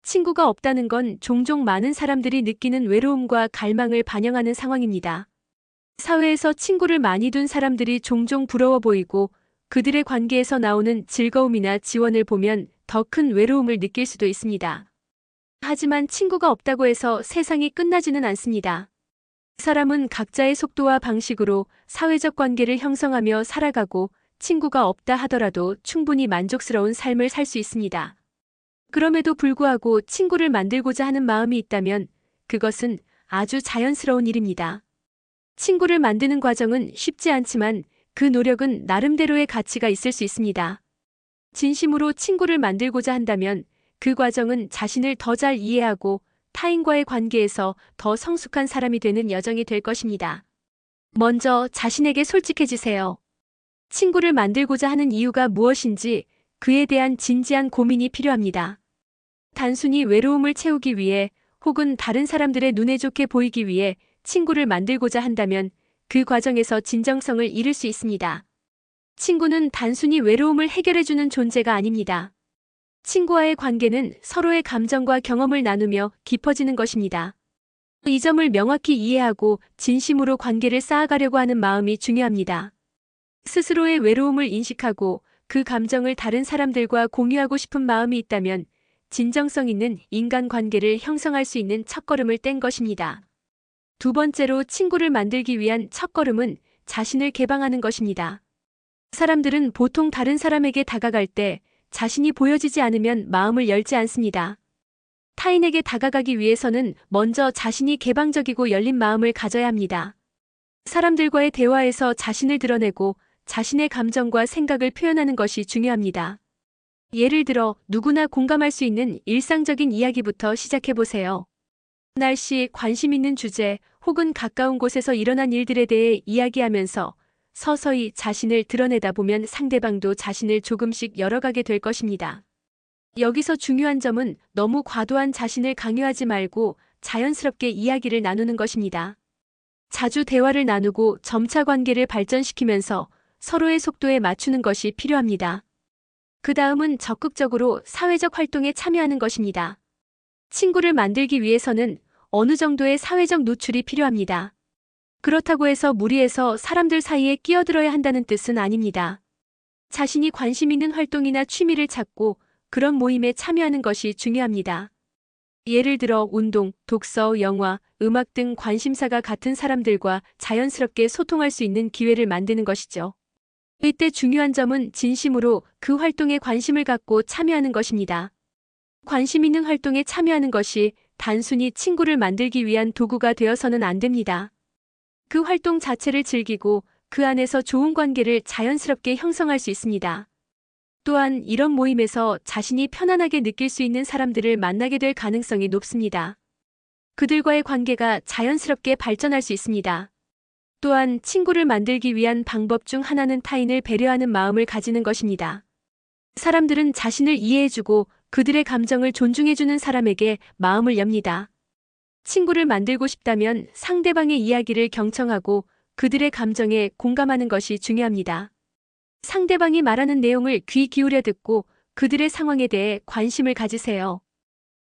친구가 없다는 건 종종 많은 사람들이 느끼는 외로움과 갈망을 반영하는 상황입니다. 사회에서 친구를 많이 둔 사람들이 종종 부러워 보이고 그들의 관계에서 나오는 즐거움이나 지원을 보면 더 큰 외로움을 느낄 수도 있습니다. 하지만 친구가 없다고 해서 세상이 끝나지는 않습니다. 사람은 각자의 속도와 방식으로 사회적 관계를 형성하며 살아가고 친구가 없다 하더라도 충분히 만족스러운 삶을 살 수 있습니다. 그럼에도 불구하고 친구를 만들고자 하는 마음이 있다면 그것은 아주 자연스러운 일입니다. 친구를 만드는 과정은 쉽지 않지만 그 노력은 나름대로의 가치가 있을 수 있습니다. 진심으로 친구를 만들고자 한다면 그 과정은 자신을 더 잘 이해하고 타인과의 관계에서 더 성숙한 사람이 되는 여정이 될 것입니다. 먼저 자신에게 솔직해지세요. 친구를 만들고자 하는 이유가 무엇인지 그에 대한 진지한 고민이 필요합니다. 단순히 외로움을 채우기 위해 혹은 다른 사람들의 눈에 좋게 보이기 위해 친구를 만들고자 한다면 그 과정에서 진정성을 잃을 수 있습니다. 친구는 단순히 외로움을 해결해주는 존재가 아닙니다. 친구와의 관계는 서로의 감정과 경험을 나누며 깊어지는 것입니다. 이 점을 명확히 이해하고 진심으로 관계를 쌓아가려고 하는 마음이 중요합니다. 스스로의 외로움을 인식하고 그 감정을 다른 사람들과 공유하고 싶은 마음이 있다면 진정성 있는 인간관계를 형성할 수 있는 첫걸음을 뗀 것입니다. 두 번째로 친구를 만들기 위한 첫걸음은 자신을 개방하는 것입니다. 사람들은 보통 다른 사람에게 다가갈 때 자신이 보여지지 않으면 마음을 열지 않습니다. 타인에게 다가가기 위해서는 먼저 자신이 개방적이고 열린 마음을 가져야 합니다. 사람들과의 대화에서 자신을 드러내고 자신의 감정과 생각을 표현하는 것이 중요합니다. 예를 들어 누구나 공감할 수 있는 일상적인 이야기부터 시작해보세요. 날씨, 관심 있는 주제 혹은 가까운 곳에서 일어난 일들에 대해 이야기하면서 서서히 자신을 드러내다 보면 상대방도 자신을 조금씩 열어가게 될 것입니다. 여기서 중요한 점은 너무 과도한 자신을 강요하지 말고 자연스럽게 이야기를 나누는 것입니다. 자주 대화를 나누고 점차 관계를 발전시키면서 서로의 속도에 맞추는 것이 필요합니다. 그 다음은 적극적으로 사회적 활동에 참여하는 것입니다. 친구를 만들기 위해서는 어느 정도의 사회적 노출이 필요합니다. 그렇다고 해서 무리해서 사람들 사이에 끼어들어야 한다는 뜻은 아닙니다. 자신이 관심 있는 활동이나 취미를 찾고 그런 모임에 참여하는 것이 중요합니다. 예를 들어 운동, 독서, 영화, 음악 등 관심사가 같은 사람들과 자연스럽게 소통할 수 있는 기회를 만드는 것이죠. 이때 중요한 점은 진심으로 그 활동에 관심을 갖고 참여하는 것입니다. 관심 있는 활동에 참여하는 것이 단순히 친구를 만들기 위한 도구가 되어서는 안 됩니다. 그 활동 자체를 즐기고 그 안에서 좋은 관계를 자연스럽게 형성할 수 있습니다. 또한 이런 모임에서 자신이 편안하게 느낄 수 있는 사람들을 만나게 될 가능성이 높습니다. 그들과의 관계가 자연스럽게 발전할 수 있습니다. 또한 친구를 만들기 위한 방법 중 하나는 타인을 배려하는 마음을 가지는 것입니다. 사람들은 자신을 이해해주고 그들의 감정을 존중해주는 사람에게 마음을 엽니다. 친구를 만들고 싶다면 상대방의 이야기를 경청하고 그들의 감정에 공감하는 것이 중요합니다. 상대방이 말하는 내용을 귀 기울여 듣고 그들의 상황에 대해 관심을 가지세요.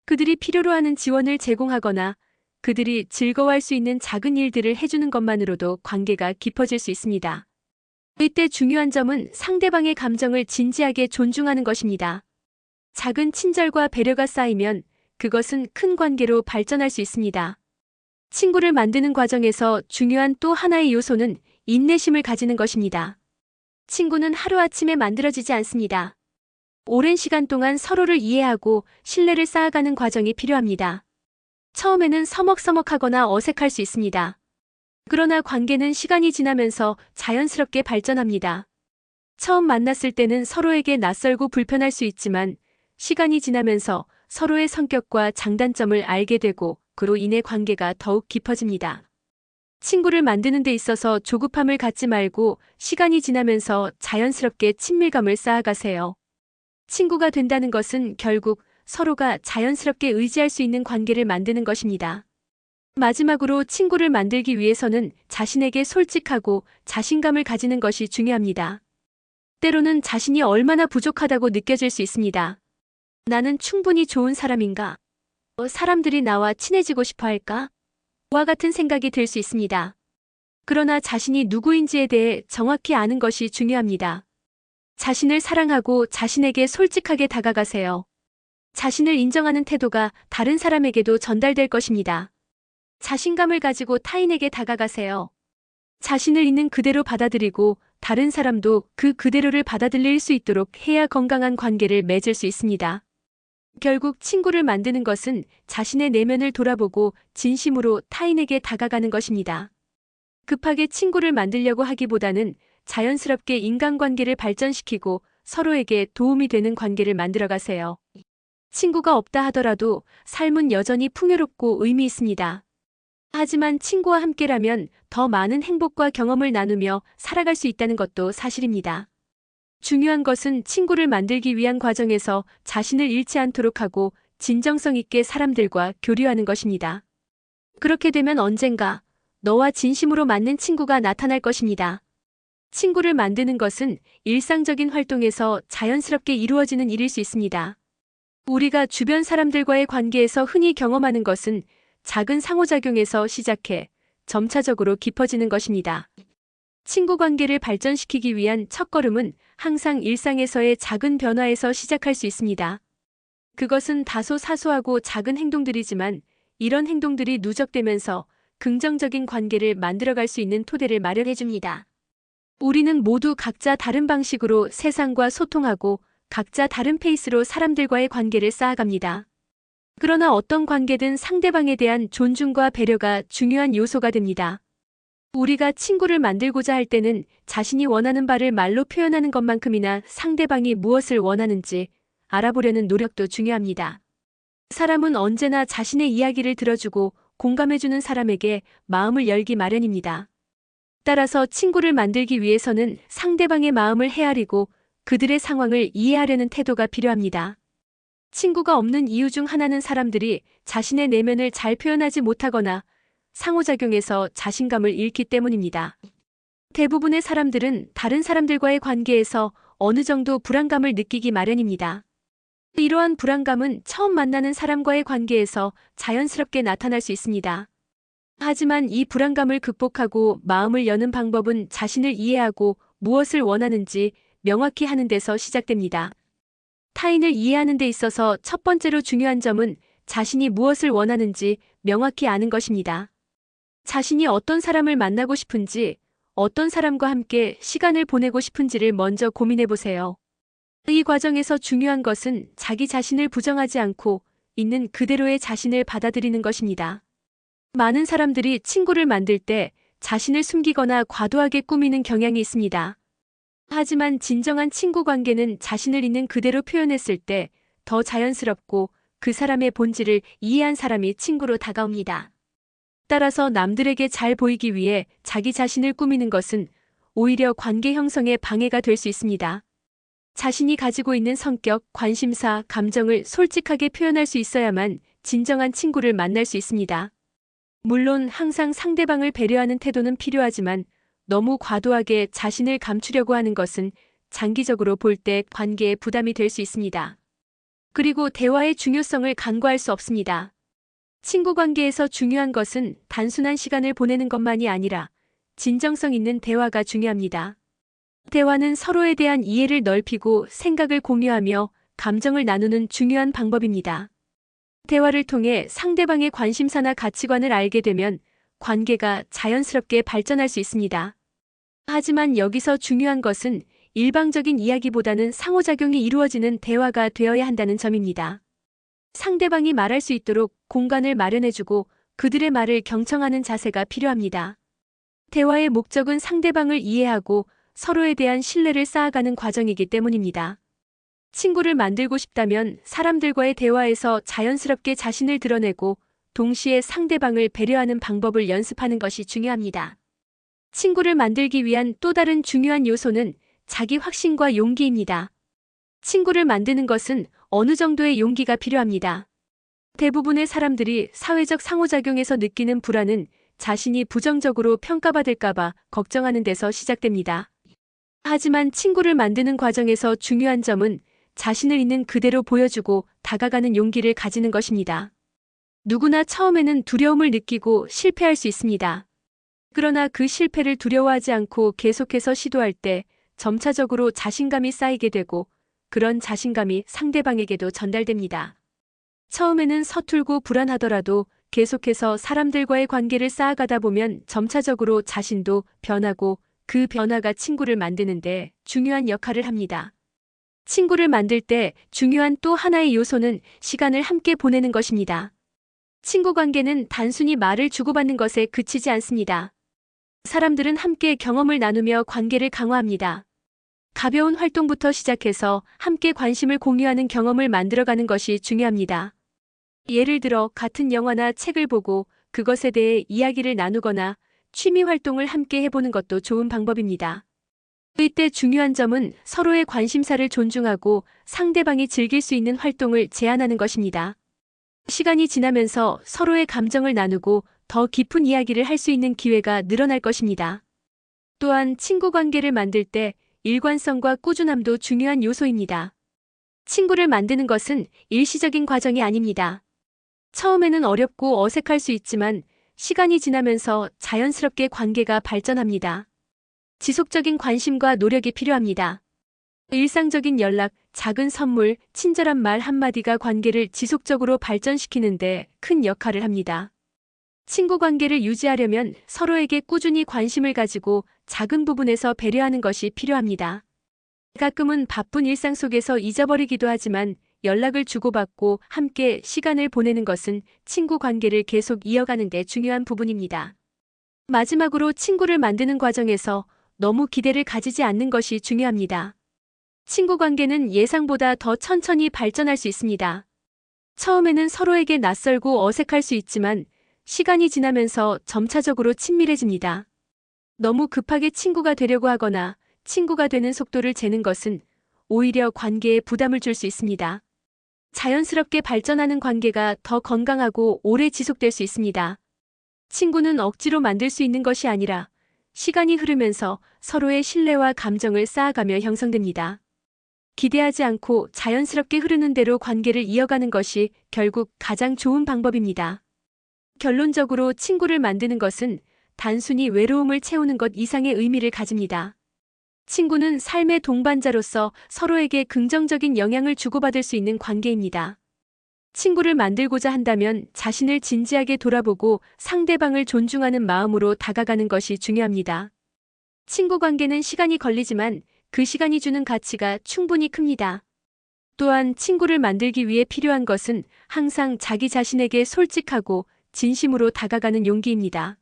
그들이 필요로 하는 지원을 제공하거나 그들이 즐거워할 수 있는 작은 일들을 해주는 것만으로도 관계가 깊어질 수 있습니다. 이때 중요한 점은 상대방의 감정을 진지하게 존중하는 것입니다. 작은 친절과 배려가 쌓이면 그것은 큰 관계로 발전할 수 있습니다. 친구를 만드는 과정에서 중요한 또 하나의 요소는 인내심을 가지는 것입니다. 친구는 하루아침에 만들어지지 않습니다. 오랜 시간 동안 서로를 이해하고 신뢰를 쌓아가는 과정이 필요합니다. 처음에는 서먹서먹하거나 어색할 수 있습니다. 그러나 관계는 시간이 지나면서 자연스럽게 발전합니다. 처음 만났을 때는 서로에게 낯설고 불편할 수 있지만 시간이 지나면서 서로의 성격과 장단점을 알게 되고 그로 인해 관계가 더욱 깊어집니다. 친구를 만드는 데 있어서 조급함을 갖지 말고 시간이 지나면서 자연스럽게 친밀감을 쌓아가세요. 친구가 된다는 것은 결국 서로가 자연스럽게 의지할 수 있는 관계를 만드는 것입니다. 마지막으로 친구를 만들기 위해서는 자신에게 솔직하고 자신감을 가지는 것이 중요합니다. 때로는 자신이 얼마나 부족하다고 느껴질 수 있습니다. 나는 충분히 좋은 사람인가? 사람들이 나와 친해지고 싶어 할까? 와 같은 생각이 들 수 있습니다. 그러나 자신이 누구인지에 대해 정확히 아는 것이 중요합니다. 자신을 사랑하고 자신에게 솔직하게 다가가세요. 자신을 인정하는 태도가 다른 사람에게도 전달될 것입니다. 자신감을 가지고 타인에게 다가가세요. 자신을 있는 그대로 받아들이고 다른 사람도 그 그대로를 받아들일 수 있도록 해야 건강한 관계를 맺을 수 있습니다. 결국 친구를 만드는 것은 자신의 내면을 돌아보고 진심으로 타인에게 다가가는 것입니다. 급하게 친구를 만들려고 하기보다는 자연스럽게 인간관계를 발전시키고 서로에게 도움이 되는 관계를 만들어 가세요. 친구가 없다 하더라도 삶은 여전히 풍요롭고 의미 있습니다. 하지만 친구와 함께라면 더 많은 행복과 경험을 나누며 살아갈 수 있다는 것도 사실입니다. 중요한 것은 친구를 만들기 위한 과정에서 자신을 잃지 않도록 하고 진정성 있게 사람들과 교류하는 것입니다. 그렇게 되면 언젠가 너와 진심으로 맞는 친구가 나타날 것입니다. 친구를 만드는 것은 일상적인 활동에서 자연스럽게 이루어지는 일일 수 있습니다. 우리가 주변 사람들과의 관계에서 흔히 경험하는 것은 작은 상호작용에서 시작해 점차적으로 깊어지는 것입니다. 친구 관계를 발전시키기 위한 첫걸음은 항상 일상에서의 작은 변화에서 시작할 수 있습니다. 그것은 다소 사소하고 작은 행동들이지만 이런 행동들이 누적되면서 긍정적인 관계를 만들어갈 수 있는 토대를 마련해줍니다. 우리는 모두 각자 다른 방식으로 세상과 소통하고 각자 다른 페이스로 사람들과의 관계를 쌓아갑니다. 그러나 어떤 관계든 상대방에 대한 존중과 배려가 중요한 요소가 됩니다. 우리가 친구를 만들고자 할 때는 자신이 원하는 바를 말로 표현하는 것만큼이나 상대방이 무엇을 원하는지 알아보려는 노력도 중요합니다. 사람은 언제나 자신의 이야기를 들어주고 공감해주는 사람에게 마음을 열기 마련입니다. 따라서 친구를 만들기 위해서는 상대방의 마음을 헤아리고 그들의 상황을 이해하려는 태도가 필요합니다. 친구가 없는 이유 중 하나는 사람들이 자신의 내면을 잘 표현하지 못하거나 상호작용에서 자신감을 잃기 때문입니다. 대부분의 사람들은 다른 사람들과의 관계에서 어느 정도 불안감을 느끼기 마련입니다. 이러한 불안감은 처음 만나는 사람과의 관계에서 자연스럽게 나타날 수 있습니다. 하지만 이 불안감을 극복하고 마음을 여는 방법은 자신을 이해하고 무엇을 원하는지 명확히 하는 데서 시작됩니다. 타인을 이해하는 데 있어서 첫 번째로 중요한 점은 자신이 무엇을 원하는지 명확히 아는 것입니다. 자신이 어떤 사람을 만나고 싶은지, 어떤 사람과 함께 시간을 보내고 싶은지를 먼저 고민해 보세요. 이 과정에서 중요한 것은 자기 자신을 부정하지 않고 있는 그대로의 자신을 받아들이는 것입니다. 많은 사람들이 친구를 만들 때 자신을 숨기거나 과도하게 꾸미는 경향이 있습니다. 하지만 진정한 친구 관계는 자신을 있는 그대로 표현했을 때 더 자연스럽고 그 사람의 본질을 이해한 사람이 친구로 다가옵니다. 따라서 남들에게 잘 보이기 위해 자기 자신을 꾸미는 것은 오히려 관계 형성에 방해가 될 수 있습니다. 자신이 가지고 있는 성격, 관심사, 감정을 솔직하게 표현할 수 있어야만 진정한 친구를 만날 수 있습니다. 물론 항상 상대방을 배려하는 태도는 필요하지만 너무 과도하게 자신을 감추려고 하는 것은 장기적으로 볼 때 관계에 부담이 될 수 있습니다. 그리고 대화의 중요성을 간과할 수 없습니다. 친구 관계에서 중요한 것은 단순한 시간을 보내는 것만이 아니라 진정성 있는 대화가 중요합니다. 대화는 서로에 대한 이해를 넓히고 생각을 공유하며 감정을 나누는 중요한 방법입니다. 대화를 통해 상대방의 관심사나 가치관을 알게 되면 관계가 자연스럽게 발전할 수 있습니다. 하지만 여기서 중요한 것은 일방적인 이야기보다는 상호작용이 이루어지는 대화가 되어야 한다는 점입니다. 상대방이 말할 수 있도록 공간을 마련해주고 그들의 말을 경청하는 자세가 필요합니다. 대화의 목적은 상대방을 이해하고 서로에 대한 신뢰를 쌓아가는 과정이기 때문입니다. 친구를 만들고 싶다면 사람들과의 대화에서 자연스럽게 자신을 드러내고 동시에 상대방을 배려하는 방법을 연습하는 것이 중요합니다. 친구를 만들기 위한 또 다른 중요한 요소는 자기 확신과 용기입니다. 친구를 만드는 것은 어느 정도의 용기가 필요합니다. 대부분의 사람들이 사회적 상호작용에서 느끼는 불안은 자신이 부정적으로 평가받을까봐 걱정하는 데서 시작됩니다. 하지만 친구를 만드는 과정에서 중요한 점은 자신을 있는 그대로 보여주고 다가가는 용기를 가지는 것입니다. 누구나 처음에는 두려움을 느끼고 실패할 수 있습니다. 그러나 그 실패를 두려워하지 않고 계속해서 시도할 때 점차적으로 자신감이 쌓이게 되고 그런 자신감이 상대방에게도 전달됩니다. 처음에는 서툴고 불안하더라도 계속해서 사람들과의 관계를 쌓아가다 보면 점차적으로 자신도 변하고 그 변화가 친구를 만드는데 중요한 역할을 합니다. 친구를 만들 때 중요한 또 하나의 요소는 시간을 함께 보내는 것입니다. 친구 관계는 단순히 말을 주고받는 것에 그치지 않습니다. 사람들은 함께 경험을 나누며 관계를 강화합니다. 가벼운 활동부터 시작해서 함께 관심을 공유하는 경험을 만들어가는 것이 중요합니다. 예를 들어 같은 영화나 책을 보고 그것에 대해 이야기를 나누거나 취미 활동을 함께 해보는 것도 좋은 방법입니다. 이때 중요한 점은 서로의 관심사를 존중하고 상대방이 즐길 수 있는 활동을 제안하는 것입니다. 시간이 지나면서 서로의 감정을 나누고 더 깊은 이야기를 할 수 있는 기회가 늘어날 것입니다. 또한 친구 관계를 만들 때 일관성과 꾸준함도 중요한 요소입니다. 친구를 만드는 것은 일시적인 과정이 아닙니다. 처음에는 어렵고 어색할 수 있지만 시간이 지나면서 자연스럽게 관계가 발전합니다. 지속적인 관심과 노력이 필요합니다. 일상적인 연락, 작은 선물, 친절한 말 한마디가 관계를 지속적으로 발전시키는데 큰 역할을 합니다. 친구 관계를 유지하려면 서로에게 꾸준히 관심을 가지고 작은 부분에서 배려하는 것이 필요합니다. 가끔은 바쁜 일상 속에서 잊어버리기도 하지만 연락을 주고받고 함께 시간을 보내는 것은 친구 관계를 계속 이어가는 데 중요한 부분입니다. 마지막으로 친구를 만드는 과정에서 너무 기대를 가지지 않는 것이 중요합니다. 친구 관계는 예상보다 더 천천히 발전할 수 있습니다. 처음에는 서로에게 낯설고 어색할 수 있지만 시간이 지나면서 점차적으로 친밀해집니다. 너무 급하게 친구가 되려고 하거나 친구가 되는 속도를 재는 것은 오히려 관계에 부담을 줄 수 있습니다. 자연스럽게 발전하는 관계가 더 건강하고 오래 지속될 수 있습니다. 친구는 억지로 만들 수 있는 것이 아니라 시간이 흐르면서 서로의 신뢰와 감정을 쌓아가며 형성됩니다. 기대하지 않고 자연스럽게 흐르는 대로 관계를 이어가는 것이 결국 가장 좋은 방법입니다. 결론적으로 친구를 만드는 것은 단순히 외로움을 채우는 것 이상의 의미를 가집니다. 친구는 삶의 동반자로서 서로에게 긍정적인 영향을 주고받을 수 있는 관계입니다. 친구를 만들고자 한다면 자신을 진지하게 돌아보고 상대방을 존중하는 마음으로 다가가는 것이 중요합니다. 친구 관계는 시간이 걸리지만 그 시간이 주는 가치가 충분히 큽니다. 또한 친구를 만들기 위해 필요한 것은 항상 자기 자신에게 솔직하고 진심으로 다가가는 용기입니다.